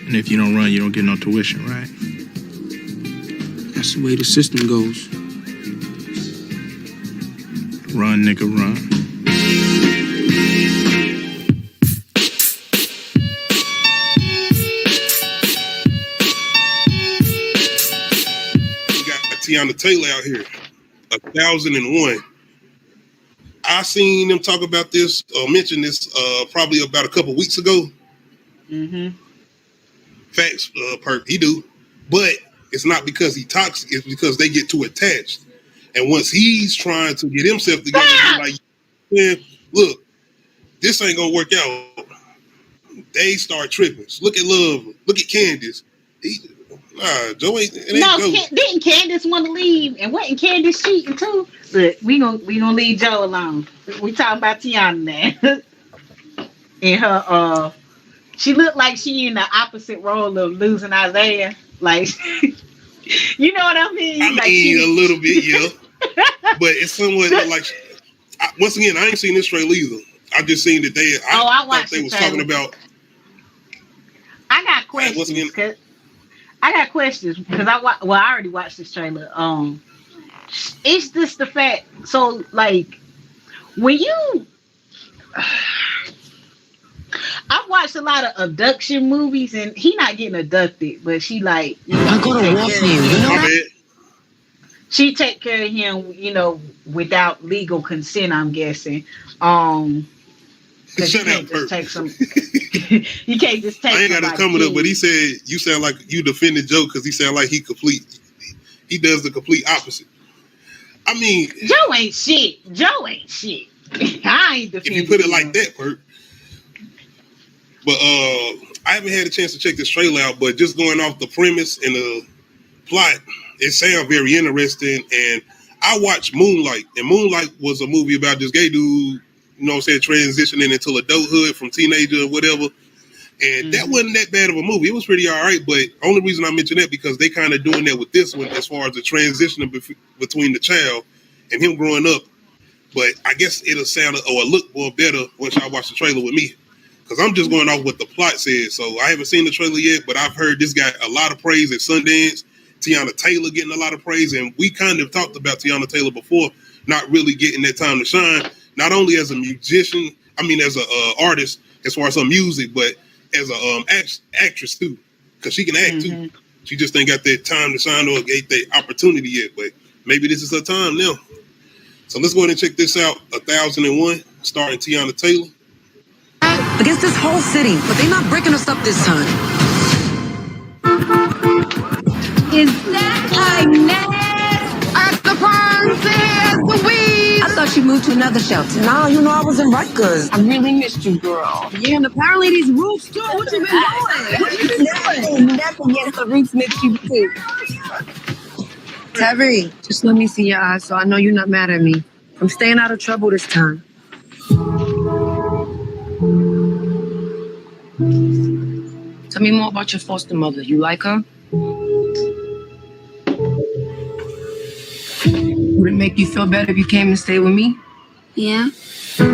And if you don't run, you don't get no tuition, right? That's the way the system goes. Run, nigga, run. We got Teyana Taylor out here, 1001. I seen them talk about this, mention this probably about a couple weeks ago. Mm-hmm. Facts, Perk, he do. But it's not because he toxic, it's because they get too attached. And once he's trying to get himself together, he's like, man, look, this ain't gonna work out. They start tripping. Look at Love. Look at Candace. Joe ain't. Didn't Candace want to leave? And wasn't Candace cheating too? But we gonna leave Joe alone. We talking about Teyana now. And her, she looked like she in the opposite role of losing Isaiah. Like, you know what I mean? I like mean, a little bit, yeah. But it's somewhat like. Once again, I ain't seen this trailer either. I just seen that they. I watched they was talking about. I got questions. I got questions because I already watched this trailer. It's just the fact. So like, when you, I've watched a lot of abduction movies, and he not getting abducted, but she like, I go to war for you. You know that? She take care of him, without legal consent. I'm guessing. Shut up, Perk. You can't just take. I ain't got his coming up, but he said you sound like you defended Joe because he sound like he does the complete opposite. I mean, Joe ain't shit. I ain't defending. If you put it like that, Perk. But I haven't had a chance to check this trailer out, but just going off the premise and the plot, it sounds very interesting. And I watched Moonlight, and Moonlight was a movie about this gay dude, transitioning into adulthood from teenager or whatever. And that wasn't that bad of a movie. It was pretty all right, but only reason I mention that because they kind of doing that with this one as far as the transition between the child and him growing up. But I guess it'll sound or look more better once y'all watch the trailer with me. Because I'm just going off what the plot says. So I haven't seen the trailer yet, but I've heard this got a lot of praise at Sundance. Teyana Taylor getting a lot of praise. And we kind of talked about Teyana Taylor before, not really getting that time to shine. Not only as a musician, as an artist, as far as her music, but as a actress too. Because she can act too. She just ain't got that time to shine or get that opportunity yet. But maybe this is her time now. So let's go ahead and check this out. 1001, starring Teyana Taylor. Against this whole city, but they're not breaking us up this time. Is that Inez? At the farm, there's the weed. I thought you moved to another shelter. Nah, I was in Rutgers. I really missed you, girl. Yeah, and apparently these roofs too. What you been doing? What you been doing? Nothing. Yes, the roofs missed you too. Terry, just let me see your eyes so I know you're not mad at me. I'm staying out of trouble this time. Tell me more about your foster mother. You like her? Would it make you feel better if you came and stayed with me? Yeah. All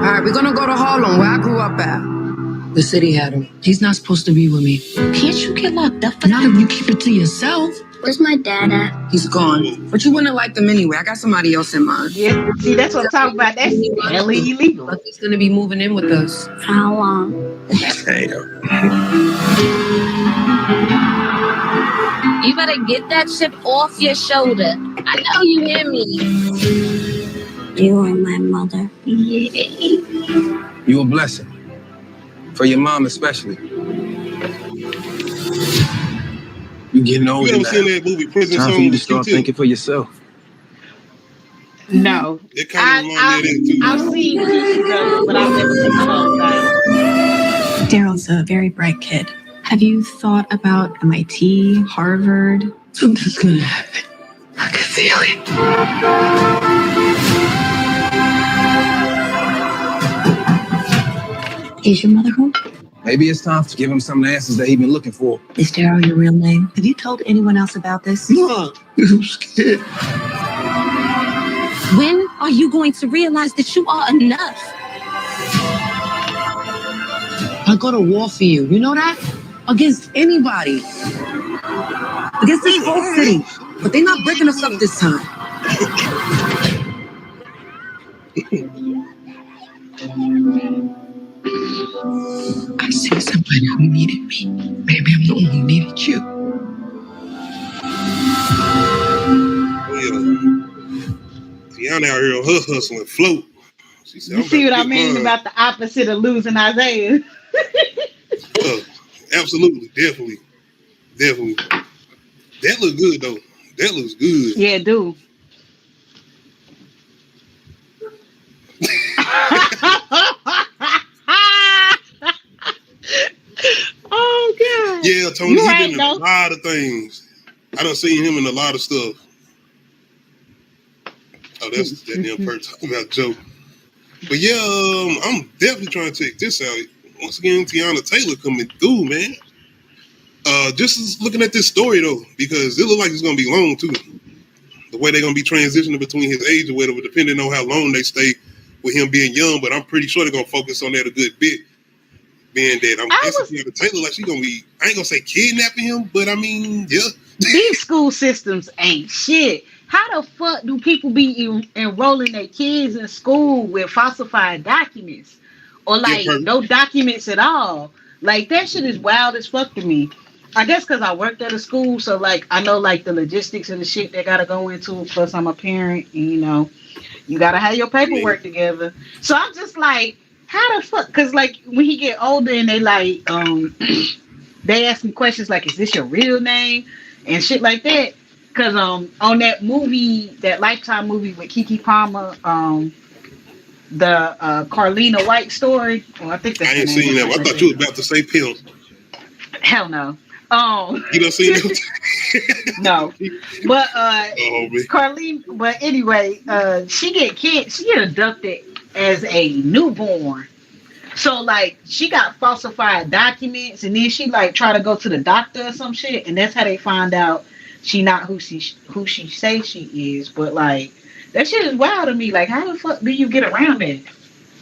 right, we're gonna go to Harlem, where I grew up at. The city had him. He's not supposed to be with me. Can't you get locked up for Not if you keep it to yourself. Where's my dad at? He's gone. But you wouldn't have liked him anyway. I got somebody else in mind. Yeah, see, that's what I'm talking about. That's hella illegal. But he's gonna be moving in with us. For how long? You better get that chip off your shoulder. I know you hear me. You are my mother. You a blessing. For your mom especially. You getting older You ever now. seen that movie Prison Time Song? for you to start thinking for yourself. No. It kind of reminds me of that too. I've seen pieces of it, but I've never seen the whole thing. Daryl's a very bright kid. Have you thought about MIT, Harvard? Something's gonna happen. I can feel it. Is your mother home? Maybe it's time to give him some of the answers that he's been looking for. Is Daryl your real name? Have you told anyone else about this? No, I'm scared. When are you going to realize that you are enough? I go to war for you. You know that? Against anybody. Against this whole city. But they're not breaking us up this time. I see somebody who needed me. Maybe I'm the one who needed you. Oh yeah, Teyana out here on her hustling float. She said, You see what I mean about the opposite of losing Isaiah? Absolutely, definitely. That look good though. That looks good. Yeah, dude. Oh god. Yeah, Tony, You he's right, been in though. a lot of things. I done seen him in a lot of stuff. Oh, that's that damn part talking about Joe. But yeah, I'm definitely trying to check this out. Once again, TEYANATAYLOR coming through, man. Just looking at this story though, because it looks like it's gonna be long too. The way they're gonna be transitioning between his age or whatever, depending on how long they stay with him being young. But I'm pretty sure they're gonna focus on that a good bit. Being that I'm guessing TEYANATAYLOR, like she gonna be, I ain't gonna say kidnapping him, but I mean, yeah. These school systems ain't shit. How the fuck do people be enrolling their kids in school with falsified documents? Or like no documents at all? Like that shit is wild as fuck to me. I guess because I worked at a school, so like I know like the logistics and the shit they gotta go into. Plus I'm a parent, and you know, you gotta have your paperwork together. So I'm just like, how the fuck? Because like when he get older and they like they ask me questions like, is this your real name and shit like that? Because on that movie, that Lifetime movie with Keke Palmer, the Carlina White story. Well, I think that's I ain't seen that. I thought you was about to say pimp. Hell no. You don't see that? No. But Carlene, but anyway, she get abducted as a newborn. So like she got falsified documents, and then she like try to go to the doctor or some shit, and that's how they find out she not who she say she is. But like that shit is wild to me. Like how the fuck do you get around that?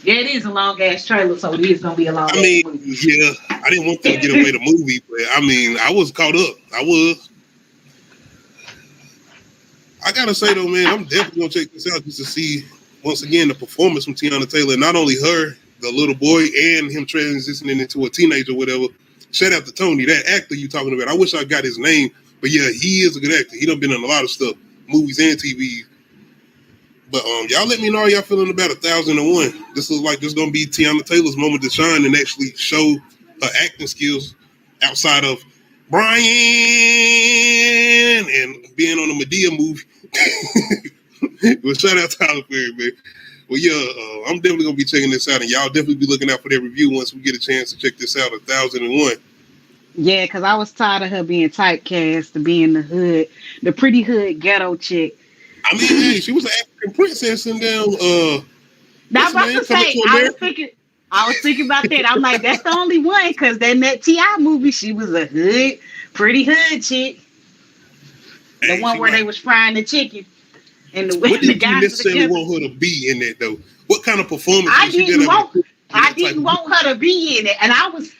Yeah, it is a long ass trailer, so it is gonna be a long. I mean, yeah, I didn't want them to get away the movie, but I mean, I was caught up. I was. I gotta say though, man, I'm definitely gonna check this out just to see once again the performance from TEYANATAYLOR. Not only her, the little boy, and him transitioning into a teenager, or whatever. Shout out to Tony, that actor you talking about. I wish I got his name, but yeah, he is a good actor. He done been in a lot of stuff, movies and TV. But y'all let me know how y'all feeling about 1001. This looks like this gonna be TEYANATAYLOR's moment to shine and actually show her acting skills outside of Brian and being on a Medea movie. Well, shout out to Tyler Perry, man. Well, yeah, I'm definitely gonna be checking this out, and y'all definitely be looking out for that review once we get a chance to check this out. 1001. Yeah, because I was tired of her being typecast to being the hood, the pretty hood ghetto chick. I mean, hey, she was an African princess in down. Now, I was to say, I was thinking about that. I'm like, that's the only one because that T.I. movie, she was a hood, pretty hood chick. The one where they was frying the chicken. And what did you necessarily want her to be in that though? What kind of performance? I didn't want her to be in it, and I was